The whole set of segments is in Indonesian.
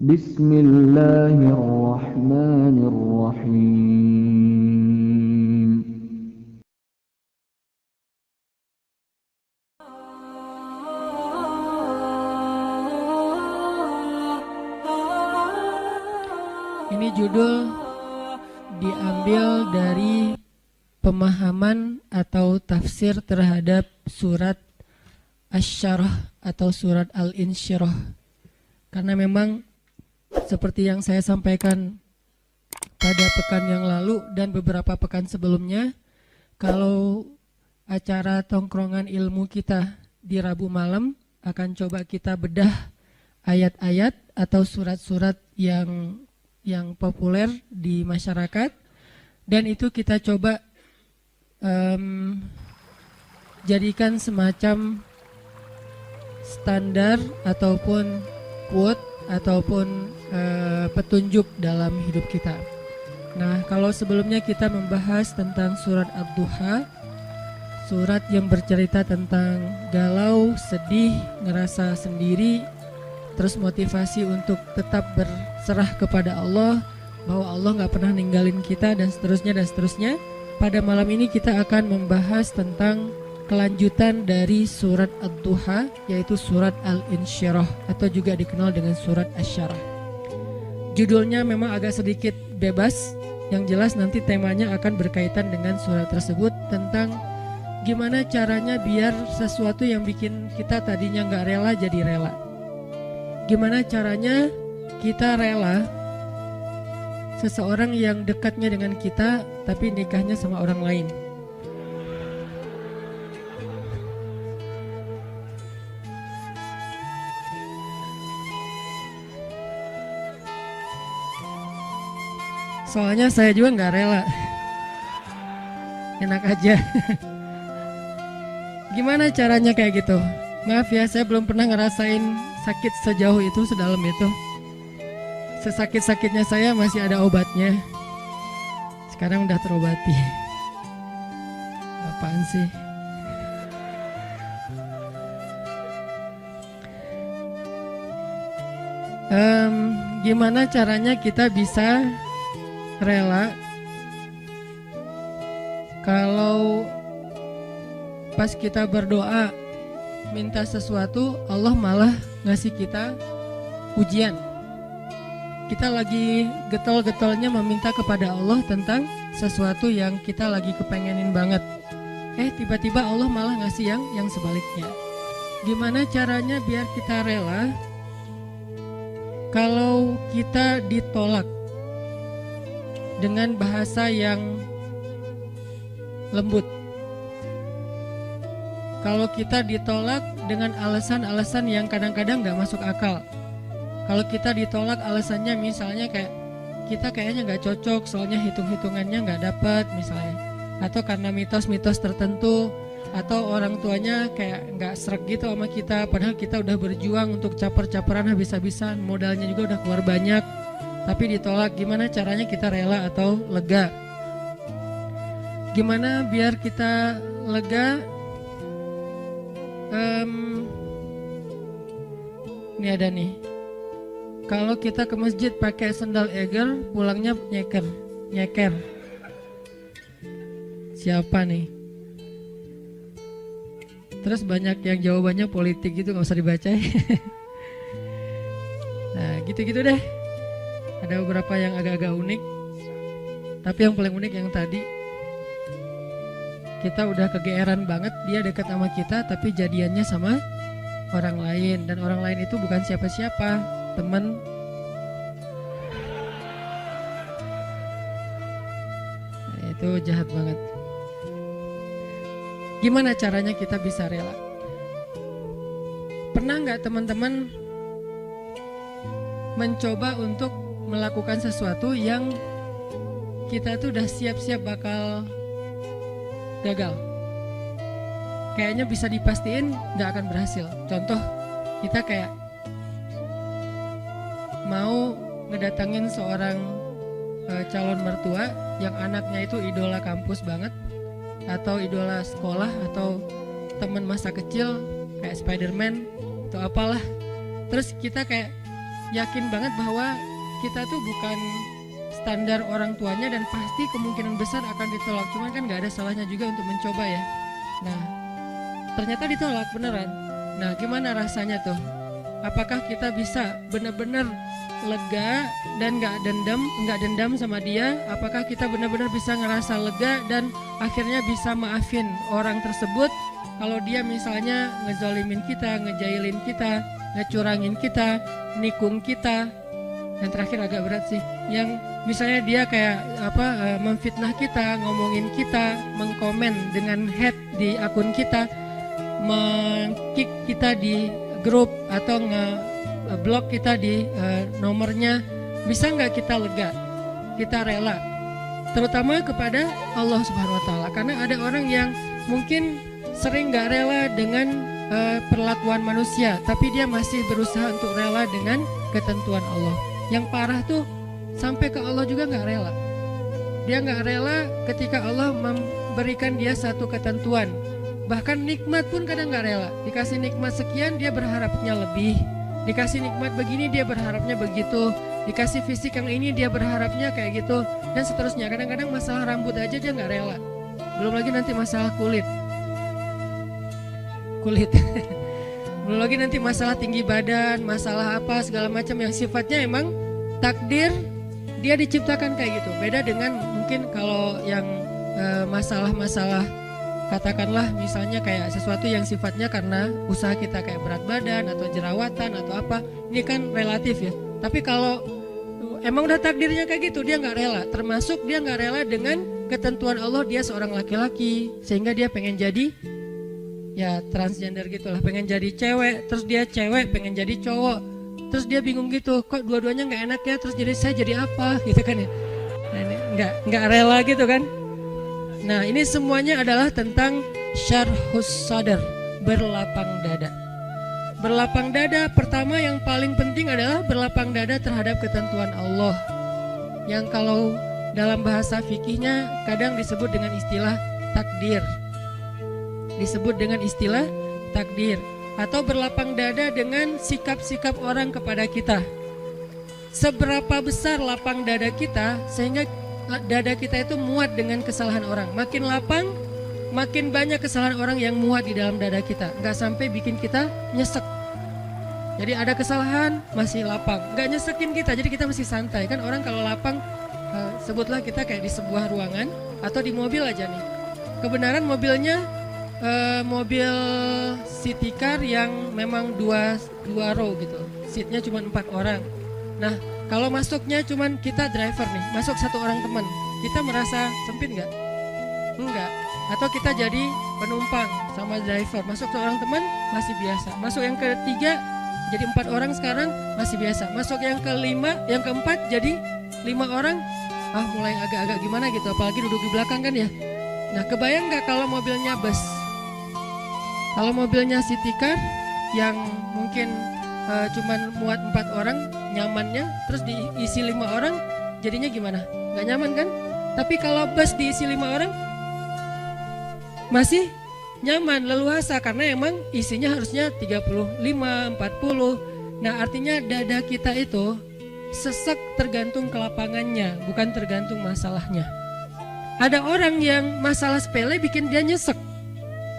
Bismillahirrahmanirrahim. Ini judul diambil dari pemahaman atau tafsir terhadap surat Asy-Syarah atau surat Al-Insyirah. Karena memang seperti yang saya sampaikan pada pekan yang lalu dan beberapa pekan sebelumnya, kalau acara tongkrongan ilmu kita di Rabu malam akan coba kita bedah ayat-ayat atau surat-surat yang populer di masyarakat, dan itu kita coba jadikan semacam standar ataupun quote ataupun petunjuk dalam hidup kita. Nah, kalau sebelumnya kita membahas tentang surat Ad-Duha, surat yang bercerita tentang galau, sedih, ngerasa sendiri, terus motivasi untuk tetap berserah kepada Allah, bahwa Allah gak pernah ninggalin kita, dan seterusnya dan seterusnya. Pada malam ini kita akan membahas tentang kelanjutan dari surat Ad-Duha, yaitu surat Al-Insyirah atau juga dikenal dengan surat Asy-Syarah. Judulnya memang agak sedikit bebas, yang jelas nanti temanya akan berkaitan dengan surat tersebut, tentang gimana caranya biar sesuatu yang bikin kita tadinya gak rela jadi rela. Gimana caranya kita rela seseorang yang dekatnya dengan kita tapi nikahnya sama orang lain. Soalnya saya juga nggak rela. Enak aja. Gimana caranya kayak gitu? Maaf ya, saya belum pernah ngerasain sakit sejauh itu, sedalam itu. Sesakit-sakitnya saya masih ada obatnya. Sekarang udah terobati. Apaan sih? Gimana caranya kita bisa rela kalau pas kita berdoa minta sesuatu, Allah malah ngasih kita ujian. Kita lagi getol-getolnya meminta kepada Allah tentang sesuatu yang kita lagi kepengenin banget. Tiba-tiba Allah malah ngasih yang sebaliknya. Gimana caranya biar kita rela kalau kita ditolak dengan bahasa yang lembut? Kalau kita ditolak dengan alasan-alasan yang kadang-kadang gak masuk akal. Kalau kita ditolak alasannya misalnya kayak kita kayaknya gak cocok, soalnya hitung-hitungannya gak dapat misalnya, atau karena mitos-mitos tertentu, atau orang tuanya kayak gak sreg gitu sama kita, padahal kita udah berjuang untuk caper-caperan habis-habisan, modalnya juga udah keluar banyak, tapi ditolak. Gimana caranya kita rela atau lega? Gimana biar kita lega? Ini ada nih. Kalau kita ke masjid pakai sendal eger, pulangnya nyeker. Siapa nih? Terus banyak yang jawabannya politik gitu, nggak usah dibaca. Nah, gitu-gitu deh. Ada beberapa yang agak-agak unik. Tapi yang paling unik yang tadi. Kita udah kegeeran banget, dia dekat sama kita tapi jadiannya sama orang lain, dan orang lain itu bukan siapa-siapa, teman. Nah, itu jahat banget. Gimana caranya kita bisa rela? Pernah nggak teman-teman mencoba untuk melakukan sesuatu yang kita tuh udah siap-siap bakal gagal? Kayaknya bisa dipastiin gak akan berhasil. Contoh, kita kayak mau ngedatangin seorang calon mertua yang anaknya itu idola kampus banget, atau idola sekolah, atau teman masa kecil kayak Spider-Man atau apalah. Terus kita kayak yakin banget bahwa kita tuh bukan standar orang tuanya dan pasti kemungkinan besar akan ditolak. Cuman kan gak ada salahnya juga untuk mencoba ya. Nah, ternyata ditolak beneran. Nah, gimana rasanya tuh? Apakah kita bisa benar-benar lega dan gak dendam sama dia? Apakah kita benar-benar bisa ngerasa lega dan akhirnya bisa maafin orang tersebut kalau dia misalnya ngezolimin kita, ngejailin kita, ngecurangin kita, nikung kita? Yang terakhir agak berat sih, yang misalnya dia kayak memfitnah kita, ngomongin kita, mengkomen dengan hate di akun kita, meng-kick kita di grup atau nge-block kita di nomornya. Bisa nggak kita lega, kita rela, terutama kepada Allah Subhanahu Wa Taala? Karena ada orang yang mungkin sering nggak rela dengan perlakuan manusia, tapi dia masih berusaha untuk rela dengan ketentuan Allah. Yang parah tuh sampai ke Allah juga nggak rela. Dia nggak rela ketika Allah memberikan dia satu ketentuan. Bahkan nikmat pun kadang nggak rela. Dikasih nikmat sekian dia berharapnya lebih. Dikasih nikmat begini dia berharapnya begitu. Dikasih fisik yang ini dia berharapnya kayak gitu. Dan seterusnya. Kadang-kadang masalah rambut aja dia nggak rela. Belum lagi nanti masalah kulit. Belum lagi nanti masalah tinggi badan, masalah apa segala macam yang sifatnya emang takdir dia diciptakan kayak gitu. Beda dengan mungkin kalau yang masalah-masalah katakanlah misalnya kayak sesuatu yang sifatnya karena usaha kita kayak berat badan atau jerawatan atau apa, ini kan relatif ya. Tapi kalau emang udah takdirnya kayak gitu dia nggak rela. Termasuk dia nggak rela dengan ketentuan Allah, dia seorang laki-laki sehingga dia pengen jadi ya transgender gitulah, pengen jadi cewek, terus dia cewek pengen jadi cowok, terus dia bingung gitu, kok dua-duanya nggak enak ya, terus saya jadi apa gitu kan ya. Nah, ini nggak rela gitu kan. Nah, ini semuanya adalah tentang syarhus sadar, berlapang dada. Berlapang dada pertama yang paling penting adalah berlapang dada terhadap ketentuan Allah, yang kalau dalam bahasa fikihnya kadang disebut dengan istilah takdir. Atau berlapang dada dengan sikap-sikap orang kepada kita. Seberapa besar lapang dada kita sehingga dada kita itu muat dengan kesalahan orang. Makin lapang, makin banyak kesalahan orang yang muat di dalam dada kita. Gak sampai bikin kita nyesek. Jadi ada kesalahan masih lapang, gak nyesekin kita, jadi kita masih santai. Kan orang kalau lapang, sebutlah kita kayak di sebuah ruangan atau di mobil aja nih. Kebenaran mobilnya mobil city car yang memang dua row gitu, seatnya cuma 4 orang. Nah, kalau masuknya cuma kita driver nih, masuk 1 orang teman, kita merasa sempit nggak? Enggak. Atau kita jadi penumpang sama driver, masuk 1 orang teman masih biasa. Masuk yang ketiga jadi 4 orang sekarang masih biasa. Masuk yang kelima, yang keempat jadi 5 orang, mulai agak-agak gimana gitu, apalagi duduk di belakang kan ya. Nah, kebayang nggak kalau mobilnya bus? Kalau mobilnya city car yang mungkin cuman muat 4 orang nyamannya, terus diisi 5 orang, jadinya gimana? Gak nyaman kan? Tapi kalau bus diisi 5 orang, masih nyaman, leluasa, karena emang isinya harusnya 35, 40. Nah, artinya dada kita itu sesek tergantung kelapangannya, bukan tergantung masalahnya. Ada orang yang masalah sepele bikin dia nyesek.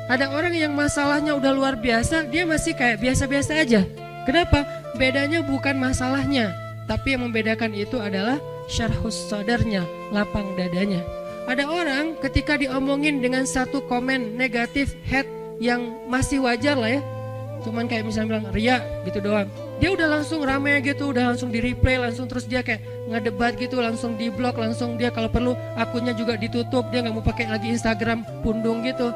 Ada orang yang masalahnya udah luar biasa, dia masih kayak biasa-biasa aja. Kenapa? Bedanya bukan masalahnya, tapi yang membedakan itu adalah syarhus sadarnya, lapang dadanya. Ada orang ketika diomongin dengan satu komen negatif, hate yang masih wajar lah ya, cuman kayak misalnya bilang ria gitu doang, dia udah langsung rame gitu, udah langsung di replay, langsung terus dia kayak ngedebat gitu, langsung di blok, langsung dia kalau perlu akunnya juga ditutup, dia nggak mau pakai lagi Instagram, pundung gitu.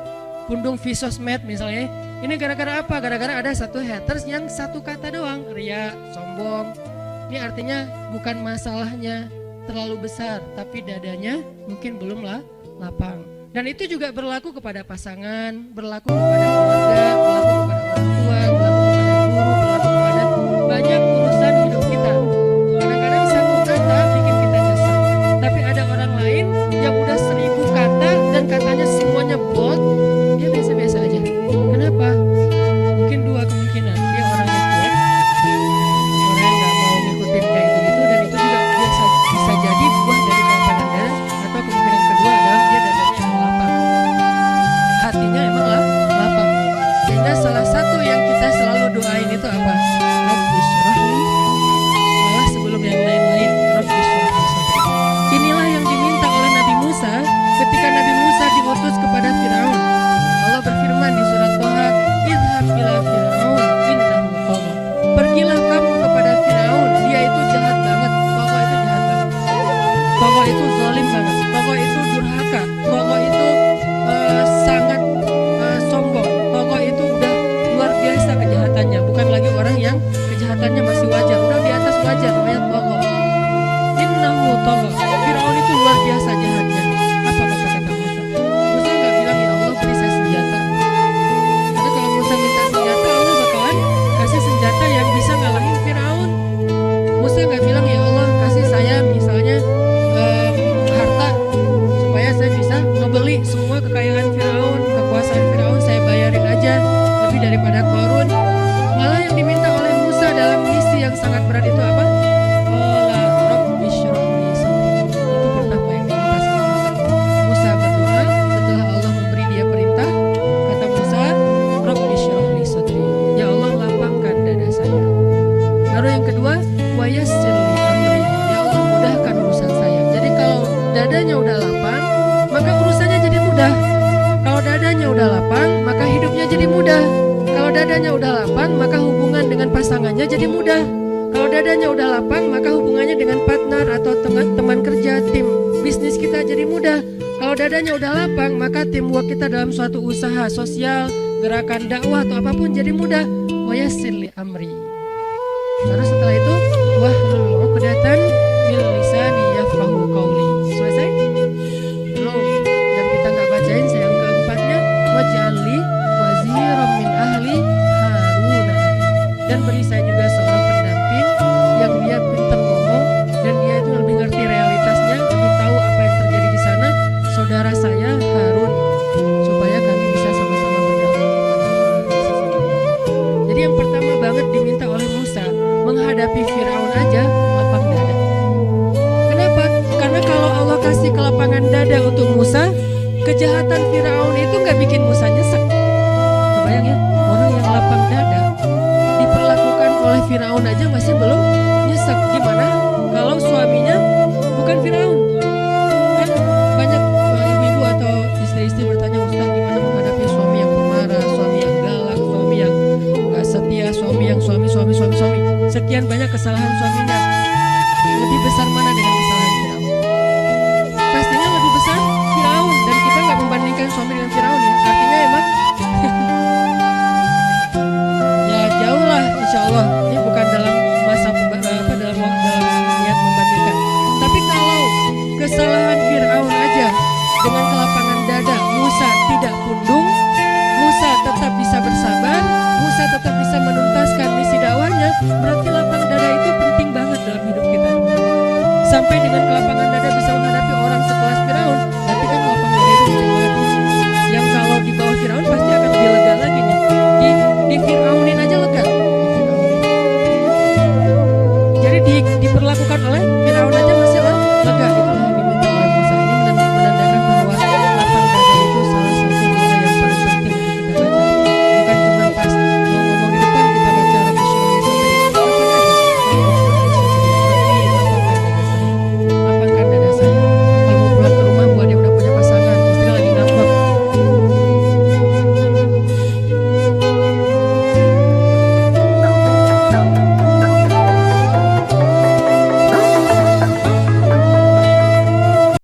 Pundung Vsosmed misalnya. Ini gara-gara apa? Gara-gara ada satu haters yang satu kata doang, ria, sombong. Ini artinya bukan masalahnya terlalu besar, tapi dadanya mungkin belum lapang. Dan itu juga berlaku kepada pasangan, berlaku kepada keluarga, berlaku kepada orang tua, berlaku kepada guru, berlaku kepada banyak urusan hidup kita. Kadang-kadang satu kata bikin kita nyesek, tapi ada orang lain yang udah 1000 kata dan katanya semuanya bold, dia biasa-biasa aja. Kenapa? Mungkin 2 kemungkinan. Dia orangnya cuek, orang yang gak mau itu apa? Rabbi syrahli, malah sebelum yang lain-lain, Rabbi syrahli sadri. Inilah yang diminta oleh Nabi Musa ketika Nabi Musa diutus kepada Firaun. Allah berfirman di surat Thaha, idhab ila Firaun innahu tagha. Pergilah kamu kepada Firaun, dia itu jahat banget. Tagha itu jahat banget. Tagha itu zalim banget. Tagha itu durhaka. Tagha itu sangat sombong. Tagha itu udah luar biasa kejahatannya. Bukan lagi orang yang kejahatannya masih wajar, udah di atas wajar, namanya tagha. Innahu tagha. Firaun itu luar biasa jahatnya. Apa kata Musa? Musa nggak bilang ya Allah beri saya senjata. Karena kalau Musa minta senjata, Allah bakalan kasih senjata yang bisa ngalahin Firaun. Musa nggak bilang ya Allah kasih saya misalnya harta supaya saya bisa ngebeli semua kekayaan Firaun, kekuasaan Firaun saya bayarin aja lebih daripada Qarun. Malah yang diminta oleh Musa dalam misi yang sangat berat itu apa? Qala rabbi syrahli sadri. Itu pertama yang diminta sama Musa. Musa berdoa setelah Allah memberi dia perintah. Kata Musa, rabbi syrahli sadri. Ya Allah lapangkan dada saya. Lalu yang kedua, wa yassir li amri. Ya Allah mudahkan urusan saya. Jadi kalau dadanya udah lapang, maka urusannya jadi mudah. Kalau dadanya udah lapang, maka hidupnya jadi mudah. Kalau dadanya udah lapang, maka hubungan dengan pasangannya jadi mudah. Kalau dadanya udah lapang, maka hubungannya dengan partner atau teman kerja, tim bisnis kita jadi mudah. Kalau dadanya udah lapang, maka teamwork kita dalam suatu usaha sosial, gerakan dakwah atau apapun jadi mudah. Wa yassir li amri. Lalu setelah itu, wahlul 'uqdatan min lisani yafqahu qawli. Selesai? Belum. Dan kita nggak bacain yang keempatnya, waj'alli waziran min ahli Haruna. Dan beri saya juga seorang pendamping yang dia pintar ngomong dan dia itu lebih ngerti realitasnya, lebih tahu apa yang terjadi di sana, saudara saya Harun, supaya kami bisa sama-sama berdakwah kepada Allah. Jadi yang pertama banget diminta oleh Musa menghadapi Firaun aja lapang dada. Kenapa? Karena kalau Allah kasih kelapangan dada untuk Musa, kejahatan Firaun itu nggak bikin Musa nyesek. Kebayang ya, orang yang lapang dada diperlakukan oleh Firaun aja masih belum nyesek. Gimana kalau suaminya bukan Firaun? Kan banyak ibu-ibu atau istri-istri bertanya, Ustaz gimana menghadapi suami yang pemarah, suami yang galak, suami yang nggak setia, suami yang suami. Sekian banyak kesalahan suaminya. Lebih besar mana dengan